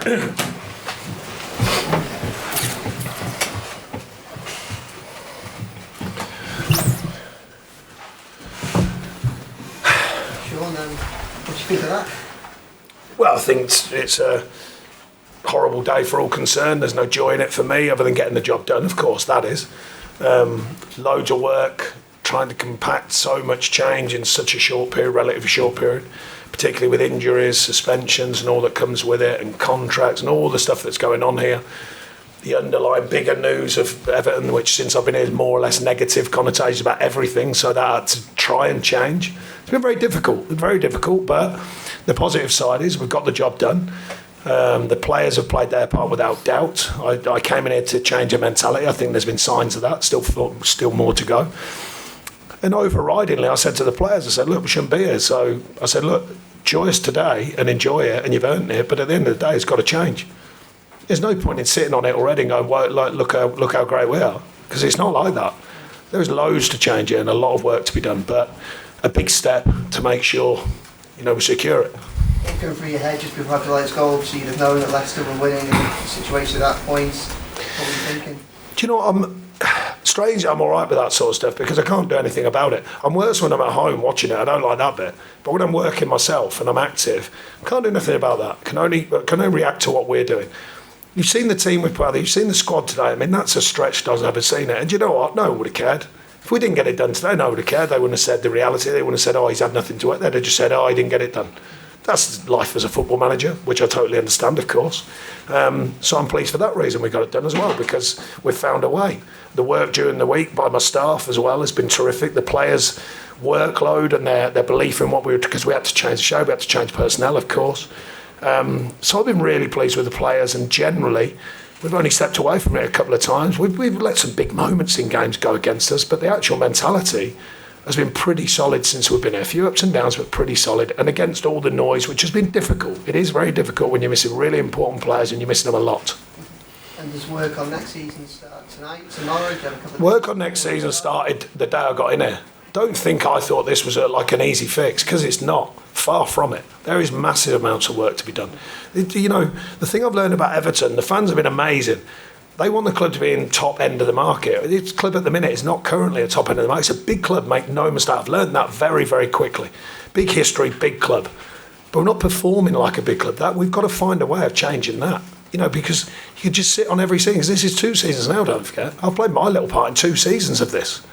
Sean, what do you think of that? Well, I think it's a horrible day for all concerned. There's no joy in it for me other than getting the job done, of course, that is. Loads of work, trying to compact so much change in such a short period, relatively short period, particularly with injuries, suspensions and all that comes with it, and contracts and all the stuff that's going on here. The underlying bigger news of Everton, which since I've been here is more or less negative connotations about everything, so that I had to try and change. It's been very difficult, but the positive side is we've got the job done. The players have played their part without doubt. I came in here to change a mentality. I think there's been signs of that, still more to go. And overridingly, I said to the players, I said, look, we shouldn't be here. So I said, look, enjoy us today and enjoy it, and you've earned it, but at the end of the day, it's got to change. There's no point in sitting on it already and going, well, like, look how great we are, because it's not like that. There's loads to change it and a lot of work to be done, but a big step to make sure, we secure it. Going through your head just before the lights go, so you'd have known that Leicester were winning in the situation at that point. What were you thinking? Do you know what, I'm all right with that sort of stuff because I can't do anything about it. I'm worse when I'm at home watching it. I don't like that bit. But when I'm working myself and I'm active, I can't do nothing about that. Can only react to what we're doing. You've seen the team we've put out there. You've seen the squad today. I mean, that's a stretch. I've never seen it. And you know what? No one would have cared. If we didn't get it done today, no one would have cared. They wouldn't have said the reality. They wouldn't have said, oh, he's had nothing to it. They'd have just said, oh, he didn't get it done. That's life as a football manager, which I totally understand, of course. So I'm pleased for that reason we got it done as well, because we've found a way. The work during the week by my staff as well has been terrific. The players' workload and their belief in what we were, because we had to change the show, we had to change personnel, of course. So I've been really pleased with the players, and generally, we've only stepped away from it a couple of times. We've let some big moments in games go against us, but the actual mentality has been pretty solid since we've been here. A few ups and downs, but pretty solid. And against all the noise, which has been difficult. It is very difficult when you're missing really important players and you're missing them a lot. And does work on next season start tonight, tomorrow? Work on next season started the day I got in here. Don't think I thought this was like an easy fix, because it's not. Far from it. There is massive amounts of work to be done. The thing I've learned about Everton, the fans have been amazing. They want the club to be in top end of the market. This club at the minute is not currently a top end of the market. It's a big club, make no mistake. I've learned that very, very quickly. Big history, big club. But we're not performing like a big club. That we've got to find a way of changing that. Because you just sit on every season. This is 2 seasons now, don't forget. I've played my little part in 2 seasons of this.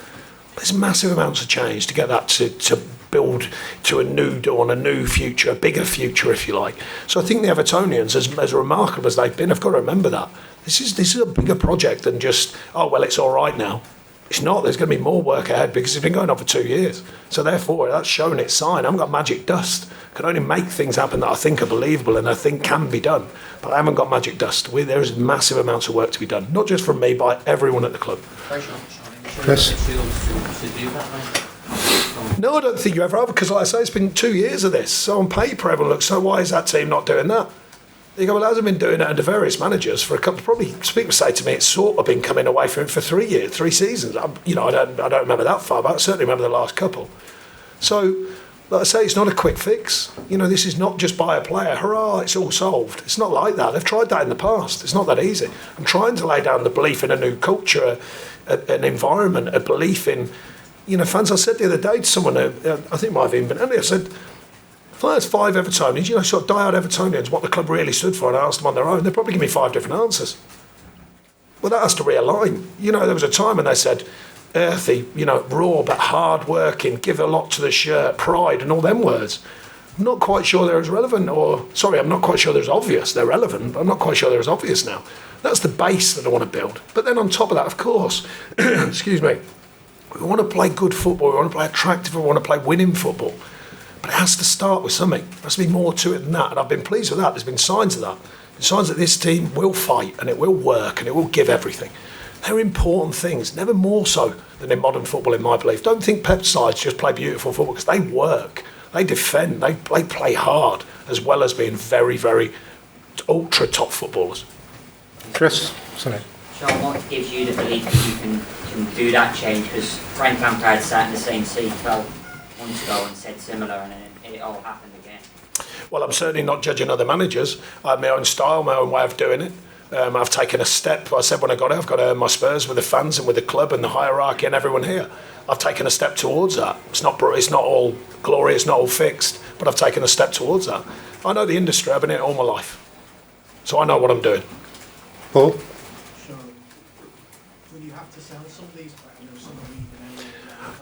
There's massive amounts of change to get that to build to a new dawn, a new future, a bigger future, if you like. So I think the Evertonians, as remarkable as they've been, have got to remember that. This is a bigger project than just, oh, well, it's all right now. It's not. There's going to be more work ahead because it's been going on for 2 years. So therefore, that's shown its sign. I haven't got magic dust. I can only make things happen that I think are believable and I think can be done. But I haven't got magic dust. There is massive amounts of work to be done, not just from me, by everyone at the club. Chris? No, I don't think you ever have, because like I say, it's been 2 years of this. So on paper, everyone looks, so why is that team not doing that? You go, well, it hasn't been doing it under various managers for a couple. Probably people say to me, it's sort of been coming away from it for 3 years, 3 seasons. I don't remember that far, but I certainly remember the last couple. So, like I say, it's not a quick fix. This is not just buy a player, hurrah, it's all solved. It's not like that. They've tried that in the past. It's not that easy. I'm trying to lay down the belief in a new culture, an environment, a belief in, fans. I said the other day to someone, I think it might have even been Andy, I said, if I had 5 Evertonians, sort of die-hard Evertonians, what the club really stood for, and I asked them on their own, they'd probably give me 5 different answers. Well, that has to realign. There was a time when they said, earthy, raw but hard-working, give a lot to the shirt, pride, and all them words. I'm not quite sure they're as relevant, I'm not quite sure they're as obvious. They're relevant, but I'm not quite sure they're as obvious now. That's the base that I want to build. But then on top of that, of course, excuse me, we want to play good football, we want to play attractive, we want to play winning football. But it has to start with something. There has to be more to it than that. And I've been pleased with that. There's been signs of that. Signs that this team will fight and it will work and it will give everything. They're important things, never more so than in modern football, in my belief. Don't think Pep's sides just play beautiful football, because they work, they defend, they play hard, as well as being very, very ultra top footballers. Chris, sorry. Sean, what gives you the belief that you can do that change? Because Frank Lampard sat in the same seat 12 months ago and said similar, and it all happened again. Well, I'm certainly not judging other managers. I have my own style, my own way of doing it. I've taken a step. I said when I got it, I've got to earn my spurs with the fans and with the club and the hierarchy and everyone here. I've taken a step towards that. It's not all glory, it's not all fixed, but I've taken a step towards that. I know the industry. I've been in it all my life, so I know what I'm doing. Paul? So, will you have to sell some of these players?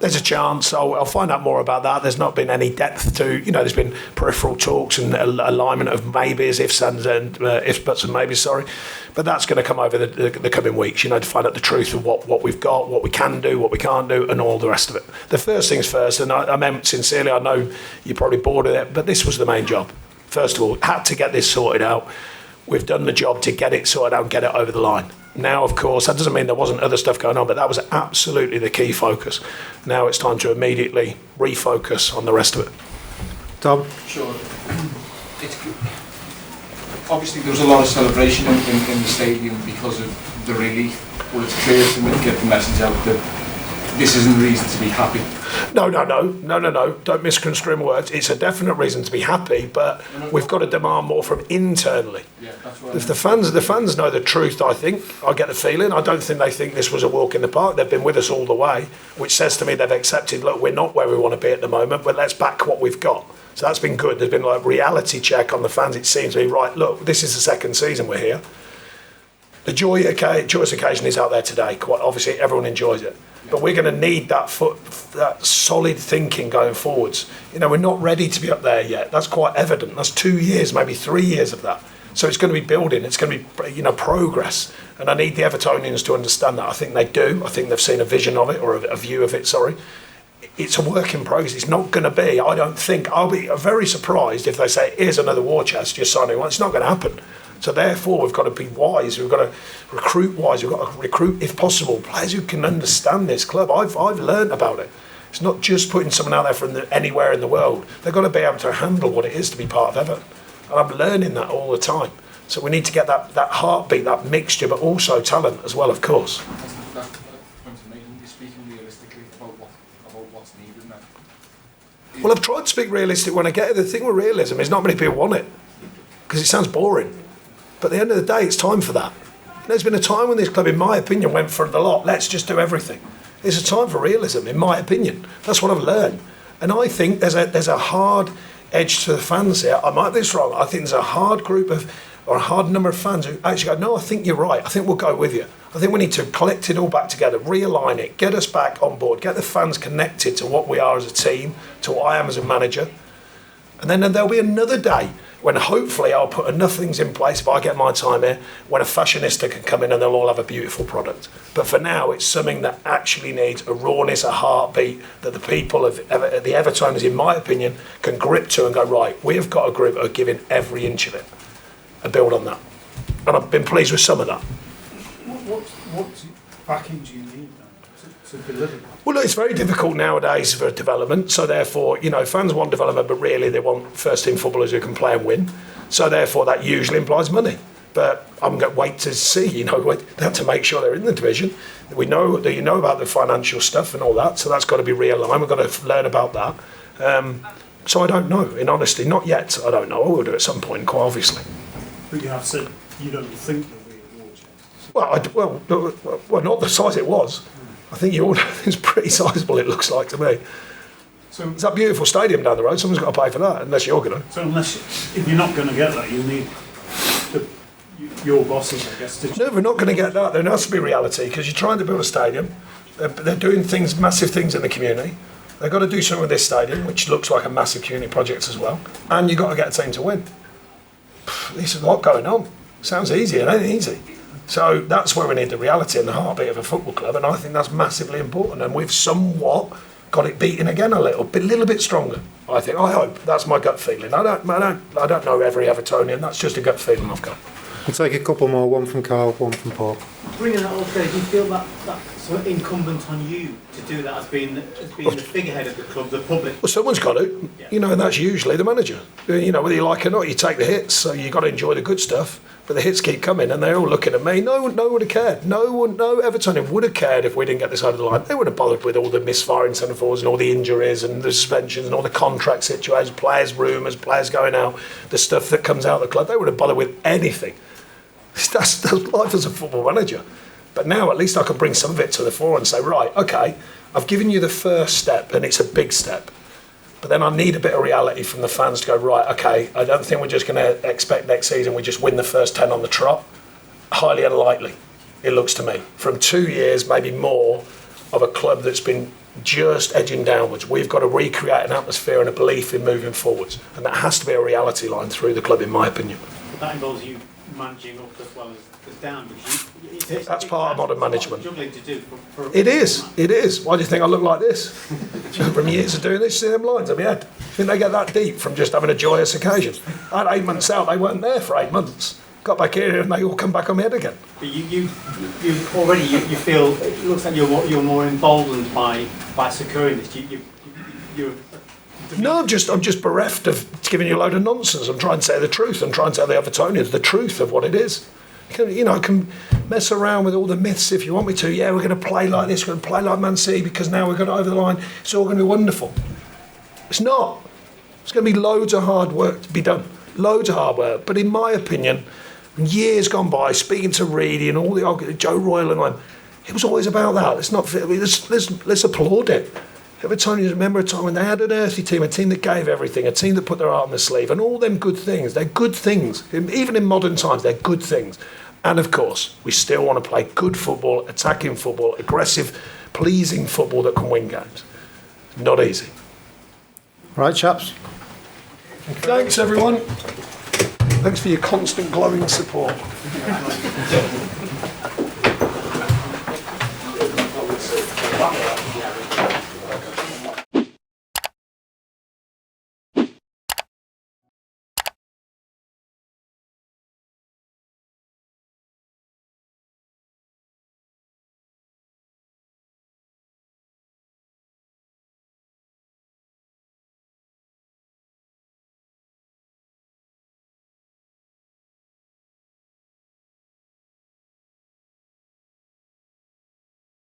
There's a chance. I'll find out more about that. There's not been any depth to, there's been peripheral talks and alignment of maybes, ifs, and ifs, buts, and maybes. Sorry, but that's going to come over the coming weeks. To find out the truth of what we've got, what we can do, what we can't do, and all the rest of it. The first things first, and I meant sincerely. I know you're probably bored of it, but this was the main job. First of all, had to get this sorted out. We've done the job to get it sorted out and get it over the line. Now, of course, that doesn't mean there wasn't other stuff going on, but that was absolutely the key focus. Now it's time to immediately refocus on the rest of it. Tom? Sure. Obviously, there was a lot of celebration in the stadium because of the relief. Well, it's clear to get the message out that this isn't a reason to be happy. No. Don't misconstrue my words. It's a definite reason to be happy, but we've got to demand more from internally. Yeah, that's what If the fans know the truth, I think, I get the feeling. I don't think they think this was a walk in the park. They've been with us all the way, which says to me they've accepted, look, we're not where we want to be at the moment, but let's back what we've got. So that's been good. There's been like a reality check on the fans. It seems to be, right, look, this is the second season we're here. The joyous occasion is out there today. Quite obviously, everyone enjoys it. But we're going to need that solid thinking going forwards. We're not ready to be up there yet. That's quite evident. That's 2 years, maybe 3 years of that. So it's going to be building. It's going to be, progress. And I need the Evertonians to understand that. I think they do. I think they've seen a vision of it, or a view of it, sorry. It's a work in progress. It's not going to be, I don't think, I'll be very surprised if they say, here's another war chest, you're signing one. It's not going to happen. So therefore, we've got to be wise. We've got to recruit wise. We've got to recruit, if possible, players who can understand this club. I've learned about it. It's not just putting someone out there from anywhere in the world. They've got to be able to handle what it is to be part of Everton. And I'm learning that all the time. So we need to get that heartbeat, that mixture, but also talent as well, of course. That's the point to make. You're speaking realistically about what's needed now. Well, I've tried to speak realistic when I get it. The thing with realism is not many people want it because it sounds boring. But at the end of the day, it's time for that. There's been a time when this club, in my opinion, went for the lot. Let's just do everything. There's a time for realism, in my opinion. That's what I've learned. And I think there's a hard edge to the fans here. I might be this wrong. I think there's a hard a hard number of fans who actually go, no, I think you're right. I think we'll go with you. I think we need to collect it all back together, realign it, get us back on board, get the fans connected to what we are as a team, to what I am as a manager. And then there'll be another day when hopefully I'll put enough things in place, if I get my time here, when a fashionista can come in and they'll all have a beautiful product. But for now, it's something that actually needs a rawness, a heartbeat, that the people of the Evertoners, in my opinion, can grip to and go, right, we've got a group that are giving every inch of it, and build on that. And I've been pleased with some of that. What backing do you need then to deliver that? Well, look, it's very difficult nowadays for development. So therefore, fans want development, but really they want first-team footballers who can play and win. So therefore, that usually implies money. But I'm going to wait to see. They have to make sure they're in the division. We know that about the financial stuff and all that. So that's got to be realigned. We've got to learn about that. So I don't know. In honesty, not yet. I don't know. I will do at some point, quite obviously. But you have said you don't think there'll be a war chest. Well, not the size it was. I think it's pretty sizable, it looks like to me. So it's that beautiful stadium down the road. Someone's got to pay for that, unless you're going to. So if you're not going to get that, you'll need your bosses, I guess. No, we're not going to get that. There has to be reality, because you're trying to build a stadium. They're doing massive things in the community. They've got to do something with this stadium, which looks like a massive community project as well. And you've got to get a team to win. There's a lot going on. Sounds easy, it ain't easy. So that's where we need the reality and the heartbeat of a football club, and I think that's massively important. And we've somewhat got it beaten again a little bit stronger. I think. I hope that's my gut feeling. I don't know every Evertonian. That's just a gut feeling I've got. I'll take a couple more, one from Carl, one from Paul. Bringing that up there, do you feel that that's sort of incumbent on you to do that as being the figurehead of the club, the public? Well, someone's got to, and that's usually the manager. Whether you like it or not, you take the hits, so you've got to enjoy the good stuff. But the hits keep coming, and they're all looking at me. No one would have cared. No Evertonian would have cared if we didn't get this over the line. They wouldn't have bothered with all the misfiring centre forwards and all the injuries and the suspensions and all the contract situations, players' rumours, players going out, the stuff that comes out of the club. They wouldn't have bothered with anything. That's life as a football manager. But now at least I can bring some of it to the fore and say, right, okay, I've given you the first step, and it's a big step. But then I need a bit of reality from the fans to go, right, okay, I don't think we're just going to expect next season we just win the first 10 on the trot. Highly unlikely, it looks to me. From 2 years, maybe more, of a club that's been just edging downwards. We've got to recreate an atmosphere and a belief in moving forwards. And that has to be a reality line through the club, in my opinion. But that involves you managing up as well as down. That's part of modern management. Juggling to do It is. Why do you think I look like this? From years of doing this, see them lines on my head. I think they get that deep from just having a joyous occasion. I had 8 months out, they weren't there for 8 months. Got back here and they all come back on my head again. But you already feel, it looks like you're more emboldened by securing this. You're No, I'm just bereft of giving you a load of nonsense. I'm trying to say the truth. I'm trying to tell the Evertonians the truth of what it is. I can mess around with all the myths if you want me to. Yeah, we're going to play like this, we're going to play like Man City because now we've got it over the line. It's all going to be wonderful. It's not. It's going to be loads of hard work to be done. Loads of hard work. But in my opinion, years gone by, speaking to Reedy and all the Joe Royal and them, it was always about that. Let's applaud it. Evertonians remember a time when they had an earthy team, a team that gave everything, a team that put their heart on their sleeve, and all them good things. They're good things. Even in modern times, they're good things. And of course, we still want to play good football, attacking football, aggressive, pleasing football that can win games. Not easy. Right, chaps. Thanks, everyone. Thanks for your constant glowing support.